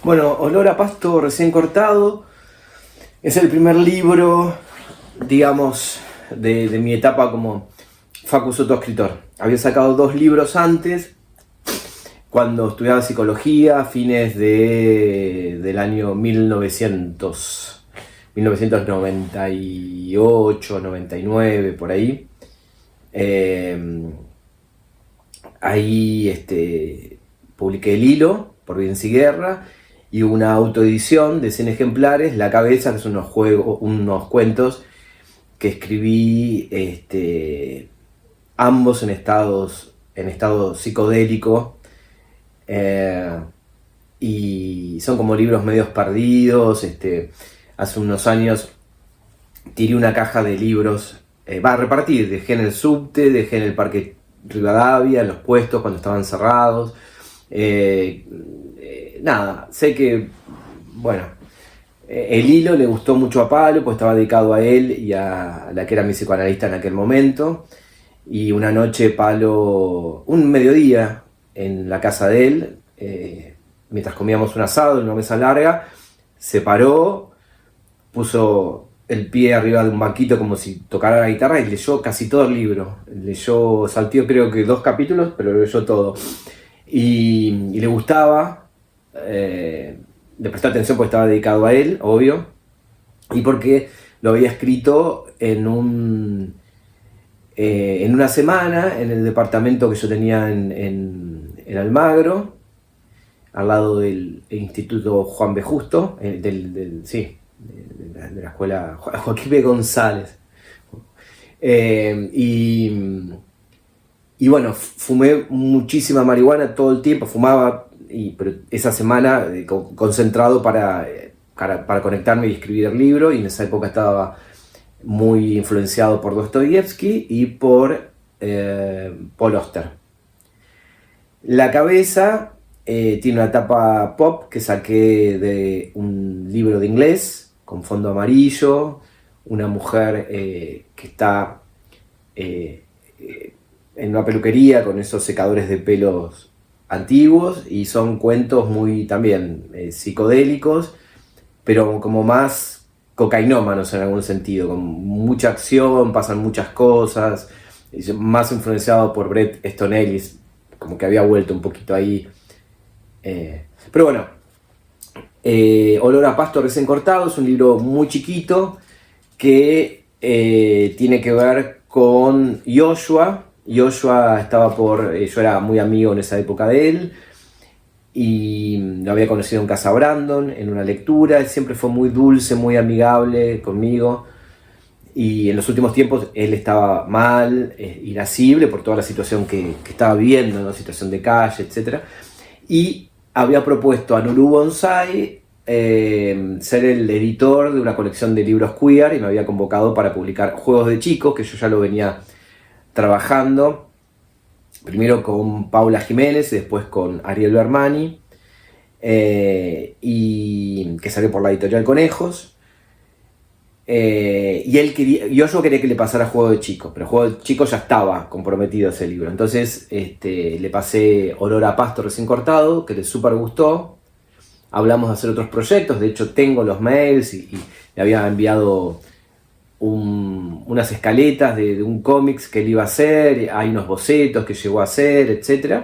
Bueno, Olor a pasto recién cortado es el primer libro, digamos, de mi etapa como Facu Soto escritor. Había sacado 2 libros antes, cuando estudiaba psicología, a fines del año 1998, 99, por ahí. Ahí publiqué El Hilo, por Vientos y Guerra, y una autoedición de 100 ejemplares, La Cabeza, que son unos cuentos que escribí ambos en estado psicodélico, y son como libros medios perdidos. Hace unos años tiré una caja de libros, a repartir, dejé en el subte, dejé en el Parque Rivadavia, en los puestos cuando estaban cerrados. Nada, sé que, bueno, El Hilo le gustó mucho a Pablo, pues estaba dedicado a él y a la que era mi psicoanalista en aquel momento. Y una noche Pablo, un mediodía en la casa de él, mientras comíamos un asado en una mesa larga, se paró, puso el pie arriba de un banquito como si tocara la guitarra y leyó casi todo el libro. Salteó creo que 2 capítulos, pero lo leyó todo. Y le gustaba, le prestó atención porque estaba dedicado a él, obvio, y porque lo había escrito en una semana en el departamento que yo tenía en Almagro, al lado del Instituto Juan B. Justo, de la escuela Joaquín B. González. Y bueno, fumé muchísima marihuana todo el tiempo, pero esa semana concentrado para conectarme y escribir el libro, y en esa época estaba muy influenciado por Dostoyevsky y por Paul Auster. La Cabeza tiene una tapa pop que saqué de un libro de inglés con fondo amarillo, una mujer que está en una peluquería con esos secadores de pelos antiguos, y son cuentos muy también psicodélicos, pero como más cocainómanos en algún sentido, con mucha acción, pasan muchas cosas, más influenciado por Bret Easton Ellis, como que había vuelto un poquito ahí. Pero bueno, Olor a pasto recién cortado es un libro muy chiquito que tiene que ver con Joshua. Joshua yo era muy amigo en esa época de él, y lo había conocido en Casa Brandon, en una lectura. Él siempre fue muy dulce, muy amigable conmigo, y en los últimos tiempos él estaba mal, irascible por toda la situación que estaba viviendo, ¿no? Situación de calle, etc. Y había propuesto a Nuru Bonsai ser el editor de una colección de libros queer, y me había convocado para publicar Juegos de Chicos, que yo ya lo venía trabajando, primero con Paula Jiménez y después con Ariel Bermani, y que salió por la editorial Conejos. Y yo quería que le pasara Juego de Chicos, pero Juego de Chicos ya estaba comprometido a ese libro. Entonces le pasé Olor a pasto recién cortado, que le súper gustó. Hablamos de hacer otros proyectos, de hecho tengo los mails y le había enviado unas escaletas de un cómics que él iba a hacer, hay unos bocetos que llegó a hacer, etc.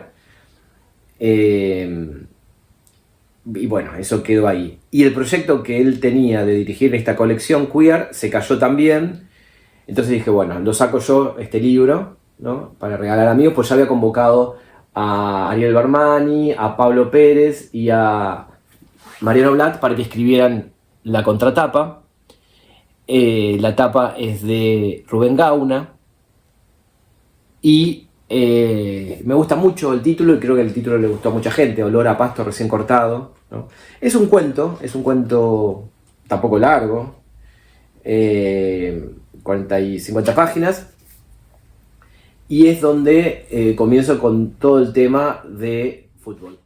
Y bueno, eso quedó ahí. Y el proyecto que él tenía de dirigir esta colección queer se cayó también. Entonces dije, bueno, lo saco yo, este libro, ¿no?, para regalar a amigos. Pues ya había convocado a Ariel Bermani, a Pablo Pérez y a Mariano Blatt para que escribieran la contratapa. La tapa es de Rubén Gauna, y me gusta mucho el título, y creo que el título le gustó a mucha gente, Olor a pasto recién cortado, ¿no? Es un cuento tampoco largo, 40 y 50 páginas, y es donde comienzo con todo el tema de fútbol.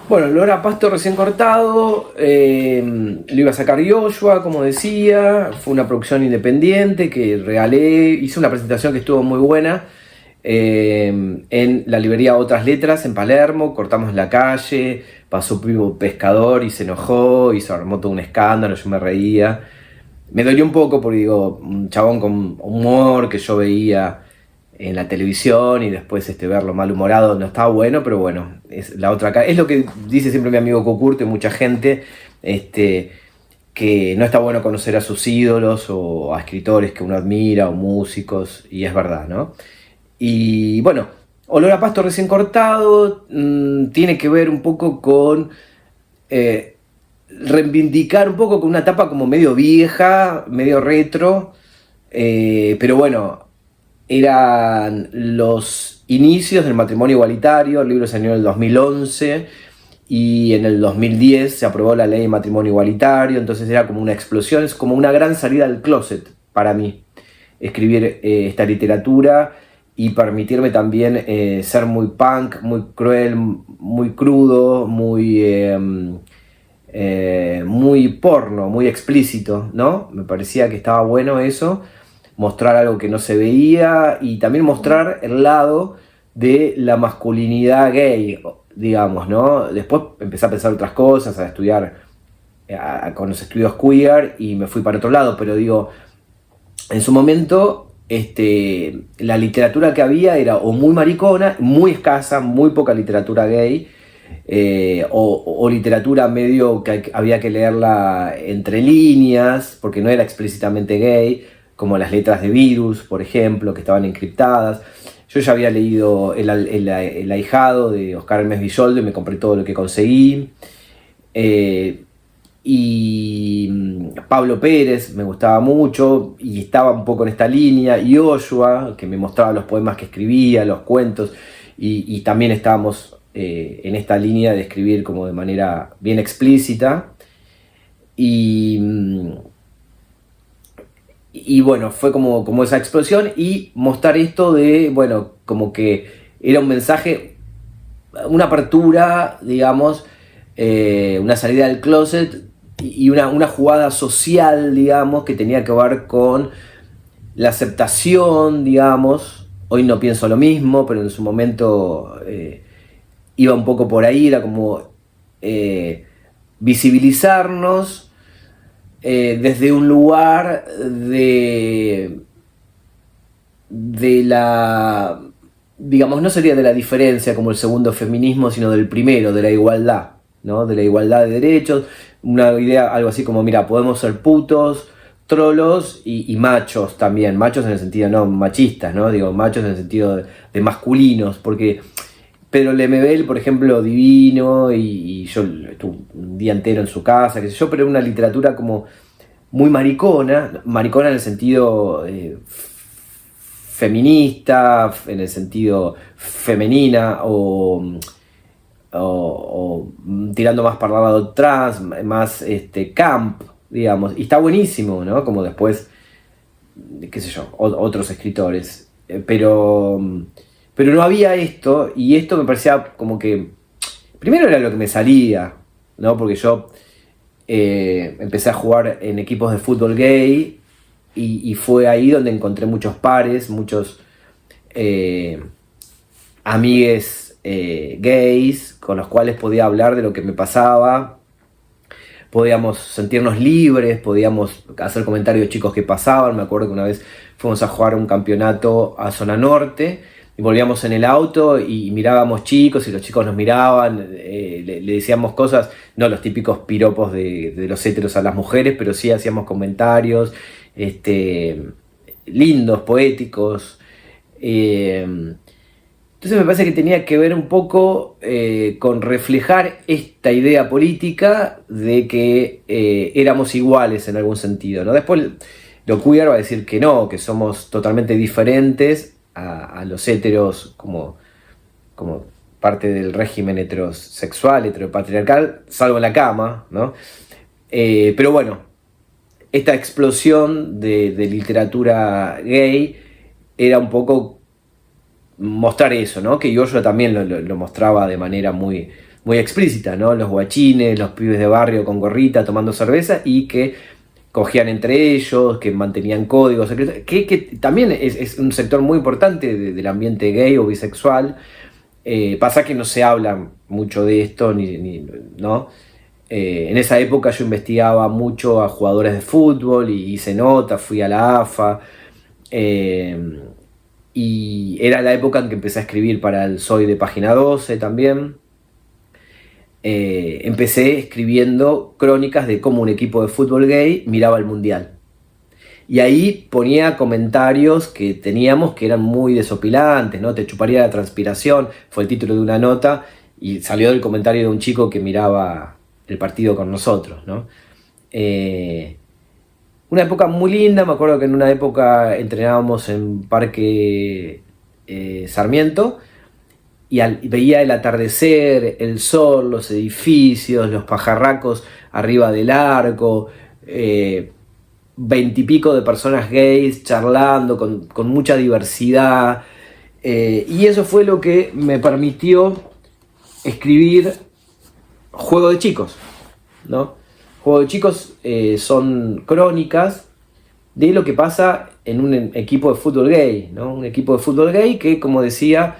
Bueno, Olor a pasto recién cortado, lo iba a sacar Joshua, como decía. Fue una producción independiente que regalé, hice una presentación que estuvo muy buena en la librería Otras Letras en Palermo, cortamos la calle, pasó Pipo Pescador y se enojó y se armó todo un escándalo, yo me reía. Me dolió un poco porque digo, un chabón con humor que yo veía en la televisión y después verlo malhumorado no estaba bueno, pero bueno, es la otra cara. Es lo que dice siempre mi amigo Cocurto y mucha gente, que no está bueno conocer a sus ídolos o a escritores que uno admira o músicos, y es verdad, ¿no? Y bueno, Olor a Pasto recién cortado tiene que ver un poco con reivindicar un poco con una etapa como medio vieja, medio retro, pero bueno, eran los inicios del matrimonio igualitario. El libro salió en el 2011 y en el 2010 se aprobó la ley de matrimonio igualitario, entonces era como una explosión, es como una gran salida del closet para mí, escribir esta literatura y permitirme también ser muy punk, muy cruel, muy crudo, muy porno, muy explícito, ¿no? Me parecía que estaba bueno eso, mostrar algo que no se veía y también mostrar el lado de la masculinidad gay, digamos, ¿no? Después empecé a pensar otras cosas, a estudiar con los estudios queer y me fui para otro lado, pero digo, en su momento la literatura que había era o muy maricona, muy escasa, muy poca literatura gay, o literatura medio que había que leerla entre líneas, porque no era explícitamente gay, como las letras de Virus, por ejemplo, que estaban encriptadas. Yo ya había leído El ahijado de Oscar Hermes Villoldo y me compré todo lo que conseguí. Y Pablo Pérez me gustaba mucho y estaba un poco en esta línea, y Yoshua, que me mostraba los poemas que escribía, los cuentos, y también estábamos en esta línea de escribir como de manera bien explícita. Y bueno, fue como esa explosión y mostrar esto de, bueno, como que era un mensaje, una apertura, digamos, una salida del closet y una jugada social, digamos, que tenía que ver con la aceptación, digamos. Hoy no pienso lo mismo, pero en su momento iba un poco por ahí, era como visibilizarnos desde un lugar de la, digamos, no sería de la diferencia como el segundo feminismo, sino del primero, de la igualdad, ¿no? De la igualdad de derechos, una idea, algo así como, mira, podemos ser putos, trolos y machos también, machos en el sentido no machistas, ¿no? Digo, machos en el sentido de masculinos, porque Pedro Lemebel, por ejemplo, divino, y yo estuve un día entero en su casa, qué sé yo, pero era una literatura como muy maricona en el sentido feminista, en el sentido femenina, o tirando más para el lado trans, más camp, digamos, y está buenísimo, ¿no? Como después, qué sé yo, otros escritores, pero no había esto, y esto me parecía como que, primero era lo que me salía, ¿no? Porque yo empecé a jugar en equipos de fútbol gay, y fue ahí donde encontré muchos pares, muchos amigues gays con los cuales podía hablar de lo que me pasaba, podíamos sentirnos libres, podíamos hacer comentarios de chicos que pasaban. Me acuerdo que una vez fuimos a jugar un campeonato a Zona Norte y volvíamos en el auto y mirábamos chicos y los chicos nos miraban, le decíamos cosas, no los típicos piropos de los héteros a las mujeres, pero sí hacíamos comentarios lindos, poéticos. Entonces me parece que tenía que ver un poco con reflejar esta idea política de que éramos iguales en algún sentido, ¿no? Después lo queer va a decir que no, que somos totalmente diferentes a los héteros como parte del régimen heterosexual, heteropatriarcal, salvo en la cama, ¿no? Pero bueno, esta explosión de literatura gay era un poco mostrar eso, ¿no? Que yo también lo mostraba de manera muy, muy explícita, ¿no? Los guachines, los pibes de barrio con gorrita tomando cerveza, y que cogían entre ellos, que mantenían códigos secretos, que también es un sector muy importante del ambiente gay o bisexual. Pasa que no se habla mucho de esto, ¿no? En esa época yo investigaba mucho a jugadores de fútbol y hice notas, fui a la AFA, y era la época en que empecé a escribir para el Soy de Página 12 también. Empecé escribiendo crónicas de cómo un equipo de fútbol gay miraba el mundial. Y ahí ponía comentarios que teníamos que eran muy desopilantes, ¿no? Te chuparía la transpiración, fue el título de una nota, y salió del comentario de un chico que miraba el partido con nosotros, ¿no? Una época muy linda, me acuerdo que en una época entrenábamos en Parque Sarmiento, y veía el atardecer, el sol, los edificios, los pajarracos arriba del arco, 20 y pico de personas gays charlando con mucha diversidad, y eso fue lo que me permitió escribir Juego de Chicos, ¿no? Juego de Chicos son crónicas de lo que pasa en un equipo de fútbol gay, ¿no? Un equipo de fútbol gay que, como decía,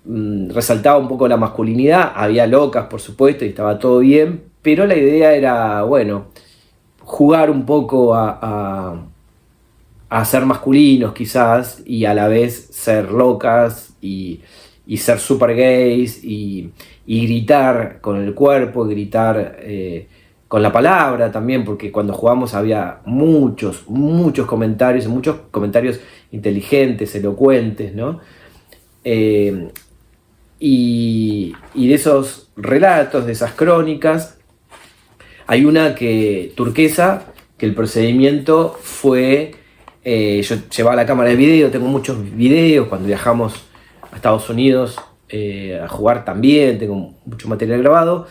resaltaba un poco la masculinidad, había locas por supuesto y estaba todo bien, pero la idea era, bueno, jugar un poco a ser masculinos quizás, y a la vez ser locas y ser super gays y gritar con el cuerpo, gritar con la palabra también, porque cuando jugamos había muchos comentarios inteligentes, elocuentes, ¿no? Y de esos relatos, de esas crónicas, hay una turquesa, que el procedimiento fue, yo llevaba la cámara de video, tengo muchos videos, cuando viajamos a Estados Unidos a jugar también, tengo mucho material grabado.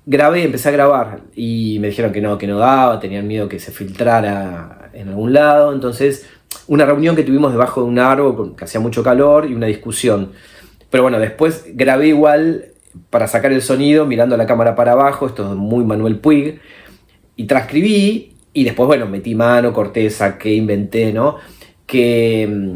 Empecé a grabar y me dijeron que no daba, tenían miedo que se filtrara en algún lado. Entonces, una reunión que tuvimos debajo de un árbol, que hacía mucho calor, y una discusión. Pero bueno, después grabé igual para sacar el sonido, mirando la cámara para abajo, esto es muy Manuel Puig, y transcribí, y después, bueno, metí mano, corté, saqué, inventé, ¿no? Que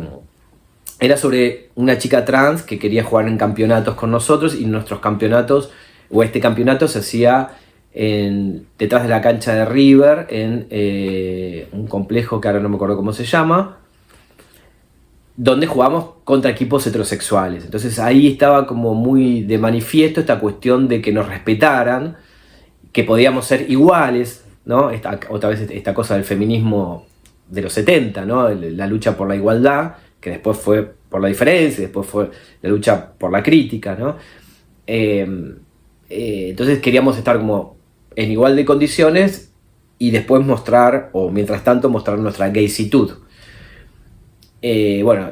era sobre una chica trans que quería jugar en campeonatos con nosotros, y nuestros campeonatos, o este campeonato se hacía detrás de la cancha de River, en un complejo que ahora no me acuerdo cómo se llama, donde jugamos contra equipos heterosexuales. Entonces ahí estaba como muy de manifiesto esta cuestión de que nos respetaran, que podíamos ser iguales, ¿no? Otra vez esta cosa del feminismo de los 70, ¿no? La lucha por la igualdad, que después fue por la diferencia, después fue la lucha por la crítica, ¿no? Entonces queríamos estar como en igual de condiciones, y después mostrar, o mientras tanto mostrar nuestra gaysitud. Bueno,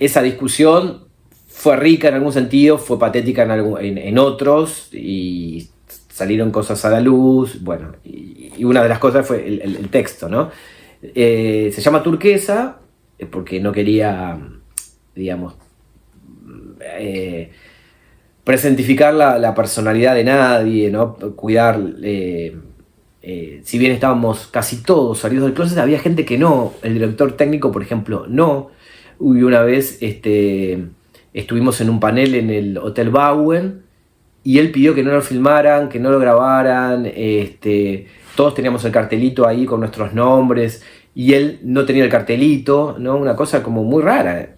esa discusión fue rica en algún sentido, fue patética en otros, y salieron cosas a la luz. Bueno, y una de las cosas fue el texto, ¿no? Se llama Turquesa porque no quería, digamos, presentificar la personalidad de nadie, ¿no? Cuidar, si bien estábamos casi todos salidos del closet, había gente que no. El director técnico, por ejemplo, no. Una vez estuvimos en un panel en el Hotel Bowen, y él pidió que no lo filmaran, que no lo grabaran. Todos teníamos el cartelito ahí con nuestros nombres, y él no tenía el cartelito, ¿no? Una cosa como muy rara.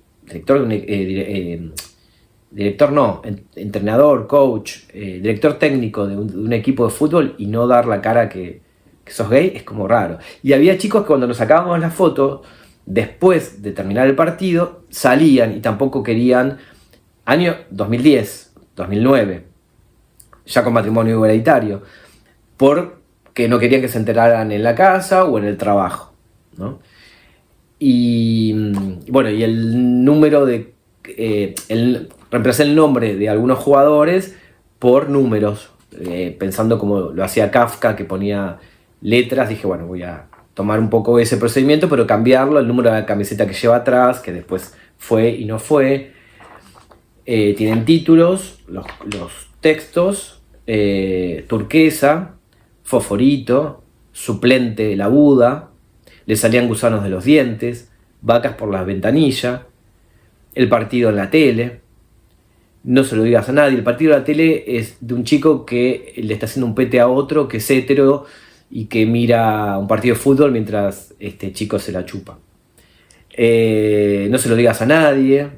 Entrenador, coach, director técnico de un equipo de fútbol, y no dar la cara que sos gay, es como raro. Y había chicos que cuando nos sacábamos la foto, después de terminar el partido, salían y tampoco querían, año 2010, 2009, ya con matrimonio igualitario, porque no querían que se enteraran en la casa o en el trabajo, ¿no? Y bueno, y el número de... reemplacé el nombre de algunos jugadores por números, pensando como lo hacía Kafka, que ponía letras. Dije, bueno, voy a tomar un poco ese procedimiento, pero cambiarlo, el número de la camiseta que lleva atrás, que después fue y no fue. Tienen títulos, los textos, Turquesa, Fosforito, suplente la Buda, le salían gusanos de los dientes, vacas por las ventanillas, el partido en la tele, no se lo digas a nadie. El partido en la tele es de un chico que le está haciendo un pete a otro que es hetero y que mira un partido de fútbol mientras este chico se la chupa. No se lo digas a nadie,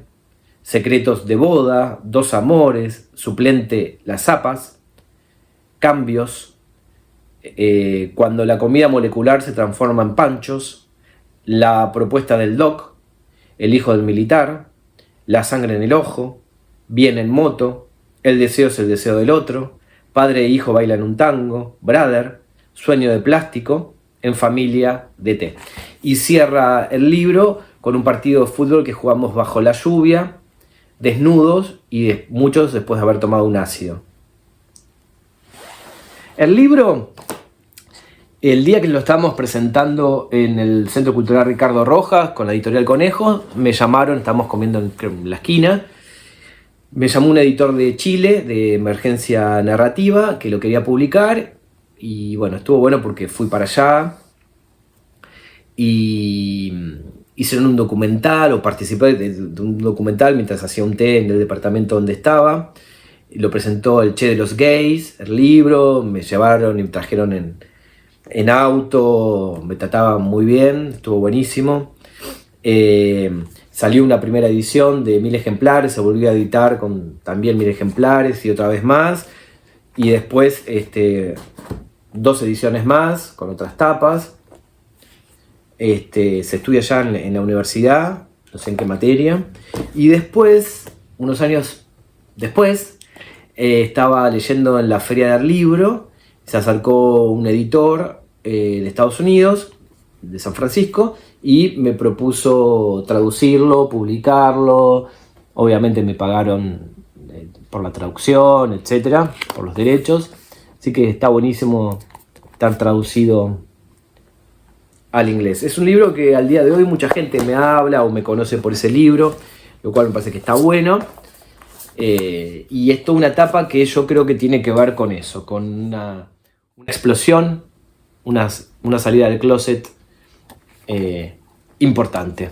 secretos de boda, dos amores, suplente las zapas, cambios, cuando la comida molecular se transforma en panchos, la propuesta del doc, el hijo del militar, la sangre en el ojo, bien en moto, el deseo es el deseo del otro, padre e hijo bailan un tango, brother, sueño de plástico, en familia de té. Y cierra el libro con un partido de fútbol que jugamos bajo la lluvia, desnudos y muchos después de haber tomado un ácido. El libro, el día que lo estábamos presentando en el Centro Cultural Ricardo Rojas con la editorial Conejo, me llamaron, estábamos comiendo en la esquina, me llamó un editor de Chile, de Emergencia Narrativa, que lo quería publicar, y bueno, estuvo bueno porque fui para allá, y hicieron un documental, o participé de un documental mientras hacía un té en el departamento donde estaba. Lo presentó el Che de los Gays, el libro, me llevaron y me trajeron en auto, me trataban muy bien, estuvo buenísimo. Salió una primera edición de 1000 ejemplares, se volvió a editar con también 1000 ejemplares y otra vez más. Y después 2 ediciones más con otras tapas. Se estudia ya en la universidad, no sé en qué materia. Y después, unos años después, estaba leyendo en la Feria del Libro, se acercó un editor de Estados Unidos, de San Francisco, y me propuso traducirlo, publicarlo. Obviamente me pagaron por la traducción, etcétera, por los derechos. Así que está buenísimo estar traducido al inglés. Es un libro que al día de hoy mucha gente me habla o me conoce por ese libro, lo cual me parece que está bueno. Y es toda una etapa que yo creo que tiene que ver con eso, con una explosión, una salida del closet importante.